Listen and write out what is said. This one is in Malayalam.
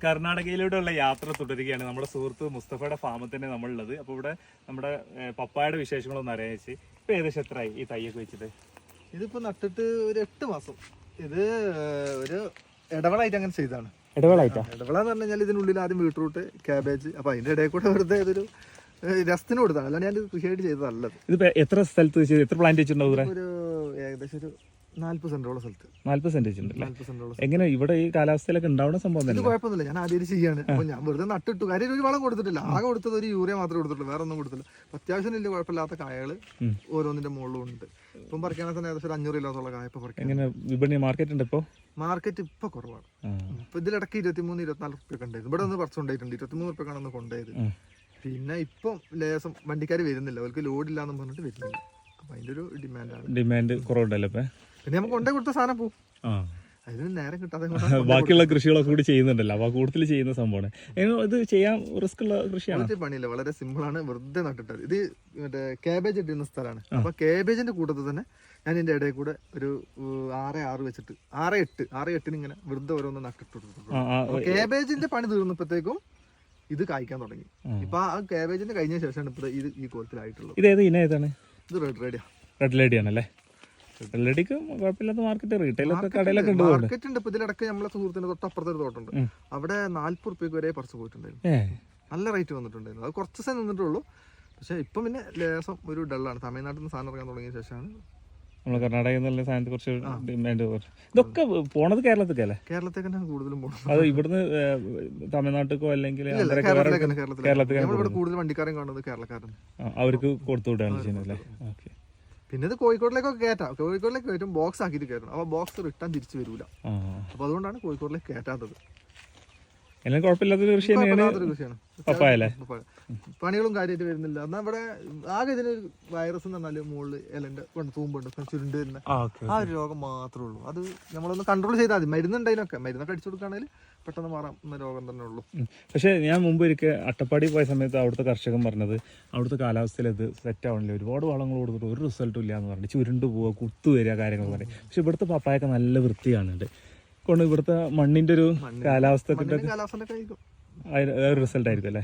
കർണാടകയിലൂടെയുള്ള യാത്ര തുടരുകയാണ്. നമ്മുടെ സുഹൃത്ത് മുസ്തഫയുടെ ഫാമിൽ തന്നെ നമ്മളുള്ളത്. അപ്പോൾ ഇവിടെ നമ്മുടെ പപ്പായുടെ വിശേഷങ്ങളൊന്നും അറിയിച്ച് ഇപ്പൊ ഏകദേശം എത്രയായി ഈ തയ്യൊക്കെ വെച്ചിട്ട്? ഇതിപ്പോ നട്ടിട്ട് ഒരു 8 മാസം. ഇത് ഒരു ഇടവേളായിട്ട് അങ്ങനെ ചെയ്താണ്. ഇടവേളായിട്ടാ? ഇടവേള എന്ന് പറഞ്ഞു കഴിഞ്ഞാൽ ഇതിനുള്ളിൽ ആദ്യം ബീട്രൂട്ട്, ക്യാബേജ്, അപ്പൊ അതിന്റെ ഇടയിൽ കൂടെ വെറുതെ ഇതൊരു രസത്തിന് കൊടുത്താണ്. അല്ലാണ്ട് ഞാൻ കൃഷിയായിട്ട് ചെയ്തതല്ലത്. ഇതിപ്പോ എത്ര സ്ഥലത്ത് എത്ര പ്ലാന്റ് വെച്ചിട്ടുണ്ടാവും? ഒരു ഏകദേശം ഒരു 40 സെന്റോളം സ്ഥലത്ത്. 40 സെന്റ് വെച്ചിട്ടുണ്ടല്ലേ? 40 സെന്റോളം. എങ്ങനെ ഇവിടെ ഈ കാലാവസ്ഥയിലൊക്കെ ഉണ്ടാവുന്ന സംഭവം തന്നെ? കുഴപ്പമൊന്നുമില്ല, ഞാൻ ആദ്യം ചെയ്യാണ്. അപ്പൊ ഞാൻ വെറുതെ നട്ടിട്ടു. കാര്യം ഒരു വളം കൊടുത്തിട്ടില്ല, ആകെ കൊടുത്തത് ഒരു യൂറിയ മാത്രമേ കൊടുത്തിട്ടുള്ളൂ, വേറെ ഒന്നും കൊടുത്തില്ല. അത്യാവശ്യം വലിയ കുഴപ്പമില്ലാത്ത കായകള് ഓരോന്നിന്റെ മുകളിലും ഉണ്ട്. ഇപ്പം പറിക്കാണെങ്കിൽ തന്നെ ഏകദേശം 500 കിലോത്തോളം കായ ഇപ്പൊ പറിക്കാം. എങ്ങനെ വിപണി മാർക്കറ്റ് ഉണ്ട്? ഇപ്പൊ മാർക്കറ്റ് ഇപ്പൊ കുറവാണ്. ഇപ്പൊ ഇതിലിടയ്ക്ക് 23-24 റുപ്യ ഉണ്ടായിരുന്നു. ഇവിടെ ഒന്ന് പറിച്ചുകൊണ്ടായിട്ടുണ്ട്. 23 റുപ്യക്കാണ് ഒന്ന് കൊണ്ടുപോയത്. പിന്നെ ഇപ്പം ലേസം വണ്ടിക്കാർ വരുന്നില്ല, അവർക്ക് ലോഡില്ലാന്ന് പറഞ്ഞിട്ട് വരുന്നില്ല. അപ്പൊ അതിന്റെ ഒരു ഡിമാൻഡ് കുറവുണ്ടല്ലോ ഇപ്പൊ. പിന്നെ നമുക്ക് കൊണ്ടേ കൊടുത്ത സാധനം പോകും, അതിന് നേരം കിട്ടാതെ ബാക്കിയുള്ള കൃഷികളൊക്കെ കൂടി ചെയ്യുന്നുണ്ടല്ലോ, അപ്പൊ കൂടുതൽ ചെയ്യുന്ന സംഭവമാണ്. ഇത് ചെയ്യാൻ റിസ്ക് ഉള്ള കൃഷിയാണ്? പണിയില്ല, വളരെ സിമ്പിൾ ആണ്. വെറുതെ നട്ടിട്ടത്. ഇത് മറ്റേ ക്യാബേജ് ഇട്ടിരുന്ന സ്ഥലമാണ്. അപ്പൊ ക്യാബേജിന്റെ കൂട്ടത്തിൽ തന്നെ ഞാൻ ഇതിന്റെ ഇടയിൽ കൂടെ ഒരു 6 വെച്ചിട്ട് 6-8 ഇങ്ങനെ വെറുതെ ഓരോന്ന് നട്ടിട്ട്. ക്യാബേജിന്റെ പണി തീർന്നപ്പോഴത്തേക്കും ഇത് കായ്ക്കാൻ തുടങ്ങി. ഇപ്പൊ ആ ക്യാബേജിന്റെ കഴിഞ്ഞ ശേഷമാണ് ഇപ്പൊ ഇത് ഈ കോലത്തിലായിട്ടുള്ളത്. ഇത് ഏതാണ്? ഇത് റെഡ് ലേഡി ആണല്ലേ? റെഡ് കുഴപ്പമില്ലാത്ത മാർക്കറ്റ്, റീറ്റെയിലൊക്കെ കടയിലൊക്കെ ഉണ്ട്. മാർക്കറ്റ് ഉണ്ട്. ഇപ്പൊ ഇതിലിടക്ക് നമ്മളെ സുഹൃത്തിന്റെ തൊട്ടപ്പുറത്തൊരു തോട്ടുണ്ട്, അവിടെ 40 റുപ്യക്ക് വരെ പറിച്ചു പോയിട്ടുണ്ടായിരുന്നു. നല്ല റേറ്റ് വന്നിട്ടുണ്ടായിരുന്നു. അത് കുറച്ച് ദിവസം നിന്നിട്ടുള്ളൂ. പക്ഷെ ഇപ്പം പിന്നെ ലേസം ഒരു ഡള്ളാണ്. തമിഴ്നാട്ടിൽ നിന്ന് സാധനം ഇറങ്ങാൻ തുടങ്ങിയ ശേഷമാണ് നമ്മൾ കർണാടകയിൽ നിന്നുള്ള സാധനത്തെ കുറച്ച് ഡിമാൻഡ്. ഇതൊക്കെ പോണത് കേരളത്തിലല്ലേ? കേരളത്തേക്ക് തന്നെ കൂടുതലും പോകുന്നത്. അത് ഇവിടുന്ന് തമിഴ്നാട്ടിലേക്കോ അല്ലെങ്കിൽ കേരളത്തിൽ കൂടുതൽ വണ്ടിക്കാരൻ കാണുന്നത് കേരളക്കാരാണ്. അവർക്ക് കൊടുത്തു വിടുകയാണ് ചെയ്യുന്നത് അല്ലേ? ഓക്കെ. പിന്നെ ഇത് കോഴിക്കോടിലേക്കൊക്കെ കയറ്റാം. കോഴിക്കോടിലേക്ക് കയറ്റും, ബോക്സ് ആക്കിയിട്ട് കയറ്റണം. അപ്പോൾ ബോക്സ് റിട്ടേൺ തിരിച്ചു വരൂല. അപ്പോൾ അതുകൊണ്ടാണ് കോഴിക്കോടിലേക്ക് കയറ്റാത്തത്. എല്ലാം കുഴപ്പമില്ലാത്തൊരു കൃഷി തന്നെയാണ് പപ്പായല്ലേ? പണികളും കാര്യമായിട്ട് വരുന്നില്ല. എന്നാൽ ഇവിടെ ആകെ ഇതിന് വൈറസ് എന്ന് പറഞ്ഞാൽ മുകളിൽ ഇലന്റെ തൂമ്പുണ്ട്, ചുരുണ്ട് വരുന്ന ആ ഒരു രോഗം മാത്രമേ ഉള്ളൂ. അത് നമ്മളൊന്ന് കൺട്രോൾ ചെയ്താൽ മതി. മരുന്നുണ്ടായിനൊക്കെ മരുന്നൊക്കെ അടിച്ചു കൊടുക്കുകയാണെങ്കിൽ പെട്ടെന്ന് മാറാവുന്ന രോഗം തന്നെ ഉള്ളൂ. പക്ഷെ ഞാൻ മുമ്പ് ഒരിക്കൽ അട്ടപ്പാടി പോയ സമയത്ത് അവിടുത്തെ കർഷകൻ പറഞ്ഞത് അവിടുത്തെ കാലാവസ്ഥയിൽ ഇത് സെറ്റ് ആവണില്ല, ഒരുപാട് വളങ്ങൾ കൊടുത്തിട്ട് ഒരു റിസൾട്ടും ഇല്ല എന്ന് പറഞ്ഞു. ചുരുണ്ട് പോവുക, കുത്തു വരിക, കാര്യങ്ങൾ പറയും. പക്ഷെ ഇവിടുത്തെ പപ്പായൊക്കെ നല്ല വൃത്തിയാണുണ്ട് കൊണ്ട് ഇവിടുത്തെ മണ്ണിന്റെ ഒരു കാലാവസ്ഥ റിസൾട്ട് ആയിരിക്കും അല്ലേ?